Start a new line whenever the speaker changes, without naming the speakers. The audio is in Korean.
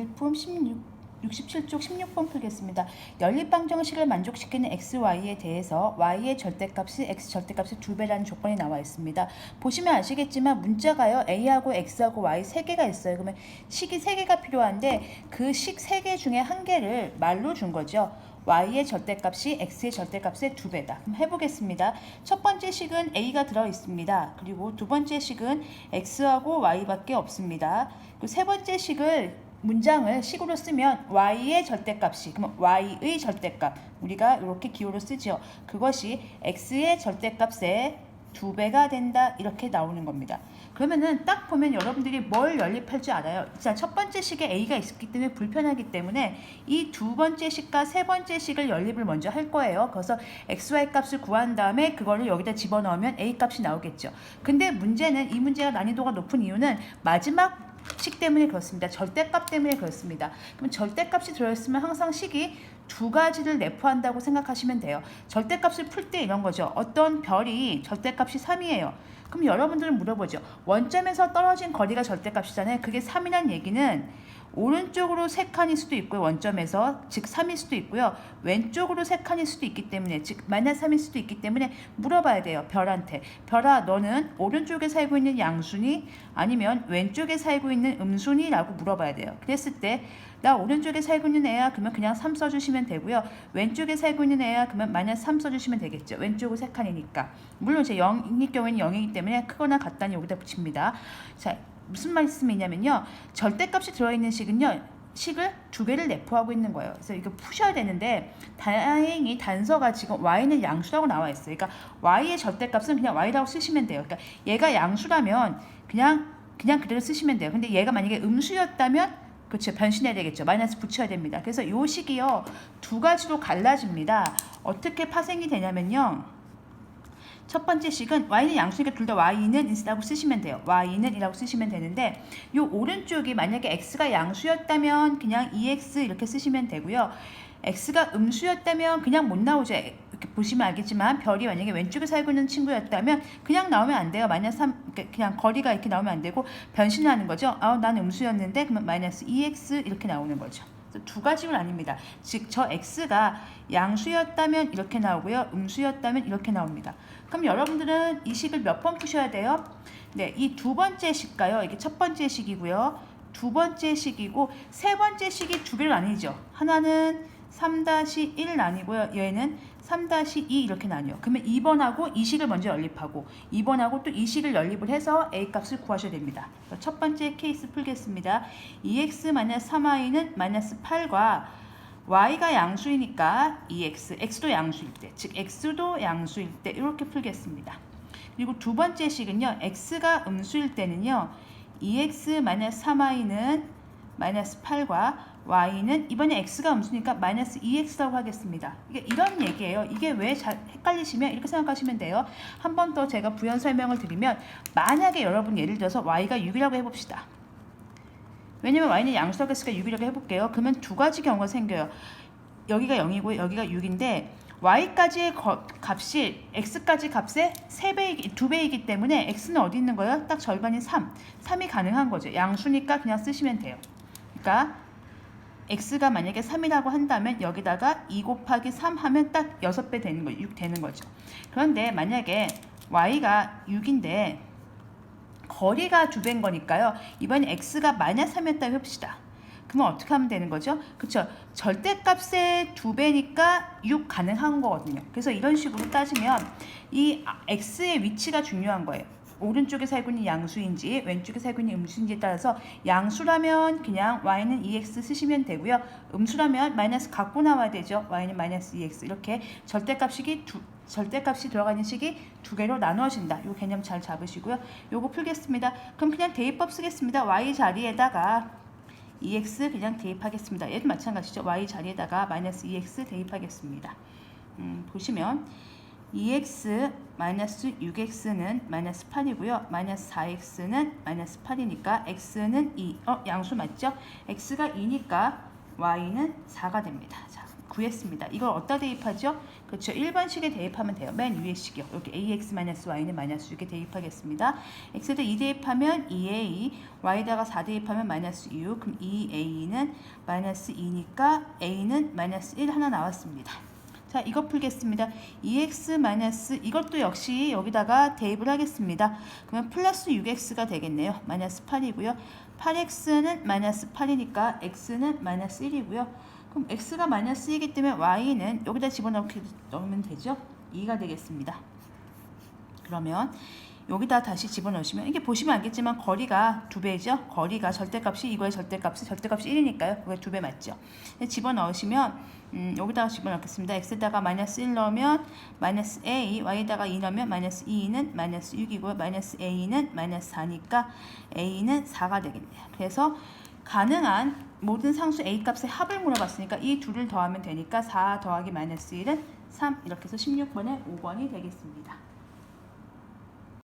일품 67쪽 16번 풀겠습니다. 연립방정식을 만족시키는 xy에 대해서 y의 절대값이 x 절대값의 2배라는 조건이 나와 있습니다. 보시면 아시겠지만 문자가요 a하고 x하고 y 3개가 있어요. 그러면 식이 3개가 필요한데 그 식 3개 중에 한 개를 말로 준 거죠. y의 절대값이 x의 절대값의 2배다. 그럼 해보겠습니다. 첫 번째 식은 a가 들어있습니다. 그리고 두 번째 식은 x하고 y밖에 없습니다. 그리고 세 번째 식을 문장을 식으로 쓰면 y의 절대값이, 그럼 y의 절대값, 우리가 이렇게 기호로 쓰죠. 그것이 x의 절대값의 2배가 된다, 이렇게 나오는 겁니다. 그러면은 딱 보면 여러분들이 뭘 연립할 줄 알아요. 자, 첫 번째 식에 a가 있기 때문에 불편하기 때문에 이 두 번째 식과 세 번째 식을 연립을 먼저 할 거예요. 그래서 xy 값을 구한 다음에 그거를 여기다 집어넣으면 a 값이 나오겠죠. 근데 문제는, 이 문제가 난이도가 높은 이유는 마지막 식 때문에 그렇습니다. 절대값 때문에 그렇습니다. 그럼 절대값이 들어있으면 항상 식이 두 가지를 내포한다고 생각하시면 돼요. 절대값을 풀 때 이런 거죠. 어떤 별이 절대값이 3이에요. 그럼 여러분들은 물어보죠. 원점에서 떨어진 거리가 절대값이잖아요. 그게 3이란 얘기는 오른쪽으로 3칸일 수도 있고요. 원점에서 즉 3일 수도 있고요. 왼쪽으로 3칸일 수도 있기 때문에 즉 -3일 수도 있기 때문에 물어봐야 돼요. 별한테. 별아, 너는 오른쪽에 살고 있는 양순이 아니면 왼쪽에 살고 있는 음순이? 라고 물어봐야 돼요. 그랬을 때 나 오른쪽에 살고 있는 애야 그러면 그냥 3 써주시면 되고요. 왼쪽에 살고 있는 애야 그러면 -3 써주시면 되겠죠. 왼쪽은 3칸이니까. 물론 제 0일 경우에는 0이기 때문에 크거나 같다니 여기다 붙입니다. 자, 무슨 말씀이냐면요. 절대값이 들어있는 식은요. 식을 2개를 내포하고 있는 거예요. 그래서 이거 푸셔야 되는데 다행히 단서가 지금 y는 양수라고 나와 있어요. 그러니까 y의 절대값은 그냥 y라고 쓰시면 돼요. 그러니까 얘가 양수라면 그냥 그대로 쓰시면 돼요. 근데 얘가 만약에 음수였다면 그렇죠. 변신해야 되겠죠. 마이너스 붙여야 됩니다. 그래서 이 식이요. 두 가지로 갈라집니다. 어떻게 파생이 되냐면요. 첫 번째 식은 y는 양수니까 둘 다 y는 이라고 쓰시면 돼요. y는 이라고 쓰시면 되는데 이 오른쪽이 만약에 x가 양수였다면 그냥 2x 이렇게 쓰시면 되고요. x가 음수였다면 그냥 못 나오죠. 이렇게 보시면 알겠지만 별이 만약에 왼쪽에 살고 있는 친구였다면 그냥 나오면 안 돼요. -3 그냥 거리가 이렇게 나오면 안 되고 변신하는 거죠. 난 음수였는데 그러면 -2x 이렇게 나오는 거죠. 두 가지는 아닙니다. 즉 저 x가 양수였다면 이렇게 나오고요. 음수였다면 이렇게 나옵니다. 그럼 여러분들은 이 식을 몇 번 푸셔야 돼요? 네, 이 두 번째 식가요. 이게 첫 번째 식이고요. 두 번째 식이고 세 번째 식이 두 개로 나뉘죠. 하나는 3-1 나뉘고요. 얘는 3-2 이렇게 나뉘어요. 그러면 2번하고 이 식을 먼저 연립하고 2번하고 또 이 식을 연립을 해서 a 값을 구하셔야 됩니다. 첫 번째 케이스 풀겠습니다. 2x-3y는 -8과 y가 양수이니까 2x, x도 양수일 때, 즉 x도 양수일 때 이렇게 풀겠습니다. 그리고 두 번째 식은요. x가 음수일 때는요. 2x-3y는 -8과 y는 이번에 x가 음수니까 -2x라고 하겠습니다. 이게 이런 얘기예요. 이게 왜 잘 헷갈리시면 이렇게 생각하시면 돼요. 한 번 더 제가 부연 설명을 드리면 만약에 여러분 예를 들어서 y가 6이라고 해봅시다. 왜냐면 y는 양수라고 했으니까 6이라고 해볼게요. 그러면 두 가지 경우가 생겨요. 여기가 0이고 여기가 6인데 y까지의 값이 x까지 값의 2배이기 때문에 x는 어디 있는 거예요? 딱 절반인 3. 3이 가능한 거죠. 양수니까 그냥 쓰시면 돼요. 그러니까 x가 만약에 3이라고 한다면 여기다가 2 곱하기 3 하면 딱 6배 되는 거예요. 6 되는 거죠. 그런데 만약에 y가 6인데 거리가 2배인 거니까요. 이번에 x가 -3이었다고 해봅시다. 그러면 어떻게 하면 되는 거죠? 그쵸? 절대값의 2배니까 6 가능한 거거든요. 그래서 이런 식으로 따지면 이 x의 위치가 중요한 거예요. 오른쪽에 살고 있는 양수인지 왼쪽에 살고 있는 음수인지에 따라서 양수라면 그냥 y는 2x 쓰시면 되고요. 음수라면 마이너스 갖고 나와야 되죠. y는 -2x 이렇게 절대값이 들어가 있는 식이 두 개로 나누어진다. 이 개념 잘 잡으시고요. 요거 풀겠습니다. 그럼 그냥 대입법 쓰겠습니다. y 자리에다가 2x 그냥 대입하겠습니다. 얘도 마찬가지죠. y 자리에다가 -2x 대입하겠습니다. 보시면 2x -6x는 -8이고요. -4x는 -8이니까 x는 2. 양수 맞죠? x가 2니까 y는 4가 됩니다. 자, 구했습니다. 이걸 어디다 대입하죠? 그렇죠. 1번식에 대입하면 돼요. 맨 위에 식이요. 여기 ax-y는 마이너스 6에 대입하겠습니다. x에다 2 대입하면 2a, y에다가 4 대입하면 마이너스 6. 그럼 2a는 마이너스 2니까 a는 마이너스 1 하나 나왔습니다. 자, 이거 풀겠습니다. 2x 마이너스 이것도 역시 여기다가 대입을 하겠습니다. 그러면 플러스 6x가 되겠네요. 마이너스 8이고요. 8x는 마이너스 8이니까 x는 마이너스 1이고요. 그럼 x가 마이너스 1이기 때문에 y는 여기다 집어넣으면 되죠. 2가 되겠습니다. 그러면 여기다 다시 집어넣으시면 이게 보시면 알겠지만 거리가 2배죠. 거리가 절대값이 이거의 절대값이 1이니까요. 그게 2배 맞죠. 집어넣으시면 여기다가 집어넣겠습니다. x에다가 마이너스 1 넣으면 마이너스 a, y에다가 2 넣으면 마이너스 2는 마이너스 6이고요. 마이너스 a는 마이너스 4니까 a는 4가 되겠네요. 그래서 가능한 모든 상수 a 값의 합을 물어봤으니까 이 둘을 더하면 되니까 4 더하기 마이너스 1은 3 이렇게 해서 16번에 5번이 되겠습니다.